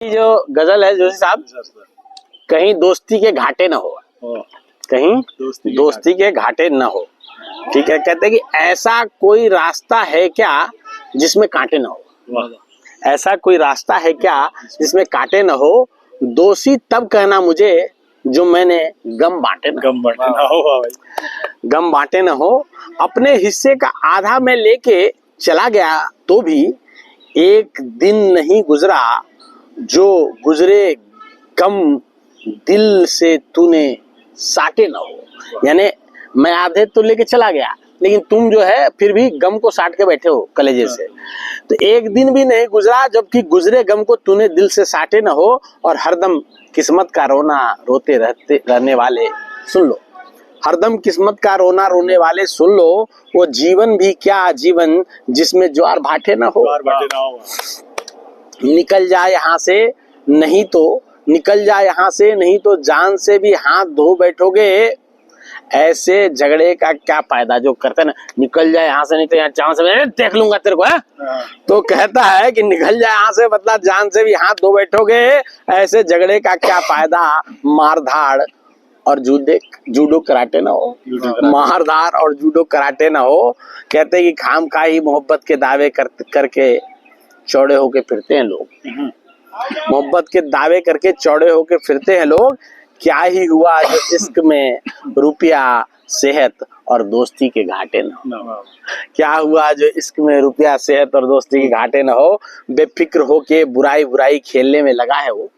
जो गजल है जोशी साहब, कहीं दोस्ती के घाटे न हो, कहीं दोस्ती के घाटे न हो। ठीक है, कहते हैं कि ऐसा कोई रास्ता है क्या जिसमें कांटे न हो, ऐसा कोई रास्ता है क्या जिसमें कांटे न हो। दोषी तब कहना मुझे जो मैंने गम बांटे न हो, गम बांटे न हो। अपने हिस्से का आधा मैं लेके चला गया तो भी एक दिन नहीं गुजरा जो गुजरे गम दिल से तूने साटे न हो। यानी मैं आधे तो लेके चला गया, लेकिन तुम जो है फिर भी गम को साट के बैठे हो कलेजे से। तो एक दिन भी नहीं गुजरा जबकि गुजरे गम को तूने दिल से साटे न हो। और हरदम किस्मत का रोना रोते रहने वाले सुन लो, हरदम किस्मत का रोना रोने वाले सुन लो। वो जीवन भी क्या जीवन जिसमें ज्वार भाटे न हो। निकल जाए यहाँ से नहीं तो, निकल जाए यहाँ से नहीं तो जान से भी हाथ धो बैठोगे। ऐसे झगड़े का क्या फायदा, जो करते ना निकल जाए यहाँ से नहीं तो यहाँ जान से देख लूंगा तेरे को है। तो कहता है कि निकल जाए यहाँ से मतलब जान से भी हाथ धो बैठोगे। ऐसे झगड़े का क्या फायदा, मारधाड़ और जूडो कराटे ना हो, मारधाड़ और जूडो कराटे ना हो। कहते कि खाम खा ही मोहब्बत के दावे करके चौड़े होके फिरते हैं लोग, मोहब्बत के दावे करके चौड़े होके फिरते हैं लोग। क्या ही हुआ जो इश्क में रुपया सेहत और दोस्ती के घाटे न हो। क्या हुआ जो इश्क में रुपया सेहत और दोस्ती के घाटे न हो। बेफिक्र होके बुराई बुराई खेलने में लगा है वो,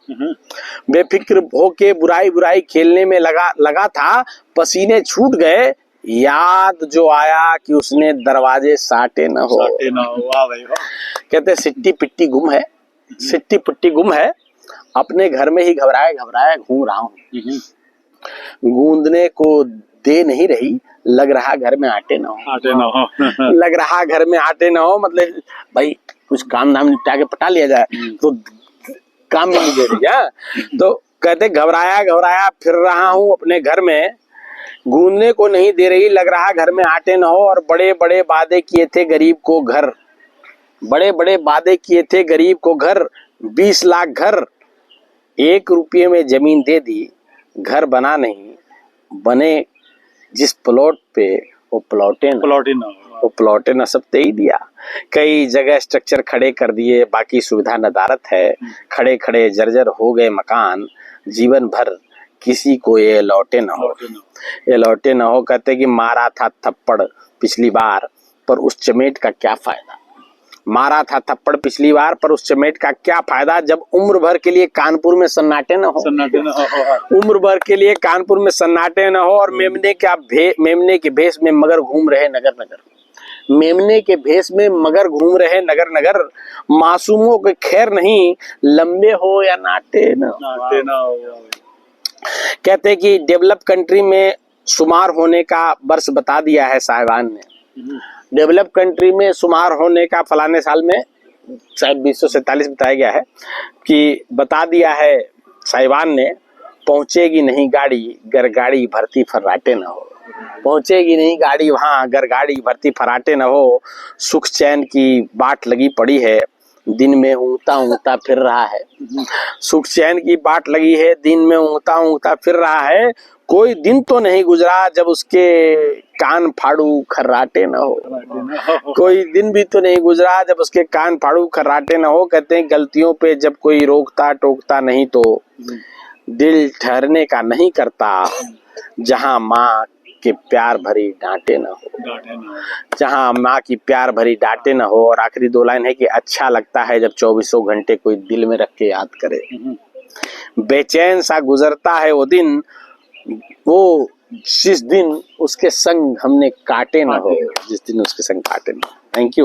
बेफिक्र होके बुराई बुराई खेलने में लगा था। पसीने छूट गए याद जो आया कि उसने दरवाजे साटे न हो। वाह भाई वाह। कहते सिट्टी पिट्टी गुम है, सिट्टी पिट्टी गुम है, अपने घर में ही घबराए घबराए घूम रहा हूँ। गूंदने को दे नहीं रही, लग रहा घर में आटे ना हो, आटे ना हो। लग रहा घर में आटे ना हो मतलब भाई कुछ काम धाम निपटा के पटा लिया जाए तो काम भी नहीं दे रही है। तो कहते घबराया घबराया फिर रहा हूँ अपने घर में, गूंदने को नहीं दे रही, लग रहा घर में आटे ना हो। और बड़े बड़े वादे किए थे गरीब को घर, बड़े बड़े वादे किए थे गरीब को घर। 20 लाख घर 1 रुपये में जमीन दे दी, घर बना नहीं बने जिस प्लॉट पे वो प्लॉटे न सब दे ही दिया। कई जगह स्ट्रक्चर खड़े कर दिए बाकी सुविधा नदारत है। खड़े खड़े जर्जर हो गए मकान, जीवन भर किसी को ये लौटे न हो, ये लौटे न हो। कहते कि मारा था थप्पड़ पिछली बार पर उस चमेट का क्या फायदा, मारा था थप्पड़ पिछली बार पर उस चमेट का क्या फायदा। जब उम्र भर के लिए कानपुर में सन्नाटे न हो, उम्र भर के लिए कानपुर में सन्नाटे न हो। और मेमने के भेष में मगर घूम रहे नगर नगर, मेमने के भेष में मगर घूम रहे नगर नगर। मासूमों के खैर नहीं लंबे हो या नाटे न हो। कहते कि डेवलप कंट्री में शुमार होने का वर्ष बता दिया है साहिबान ने। डेवलप कंट्री में शुमार होने का फलाने साल में शायद 1947 बताया गया है कि बता दिया है साहिबान ने। पहुंचेगी नहीं गाड़ी गर गाड़ी भरती फर्राटे न हो, पहुंचेगी नहीं गाड़ी वहां अगर गाड़ी भरती फर्राटे न हो। सुख चैन की बाट लगी पड़ी है, दिन में ऊँगता ऊँगता फिर रहा है। सुख चैन की बाट लगी है, दिन में ऊँगता ऊँगता फिर रहा है। कोई दिन तो नहीं गुजरा जब उसके कान फाड़ू खर्राटे न हो, कोई दिन भी तो नहीं गुजरा जब उसके कान फाड़ू खर्राटे न हो। कहते हैं गलतियों पे जब कोई रोकता टोकता नहीं तो दिल ठहरने का नहीं करता। जहां माँ के प्यार भरी डांटे न हो, जहां माँ की प्यार भरी डांटे न हो। और आखिरी 2 लाइन है कि अच्छा लगता है जब 24 घंटे कोई दिल में रख के याद करे। बेचैन सा गुजरता है वो दिन, वो जिस दिन उसके संग हमने काटे न हो, जिस दिन उसके संग काटे न हो। Thank you.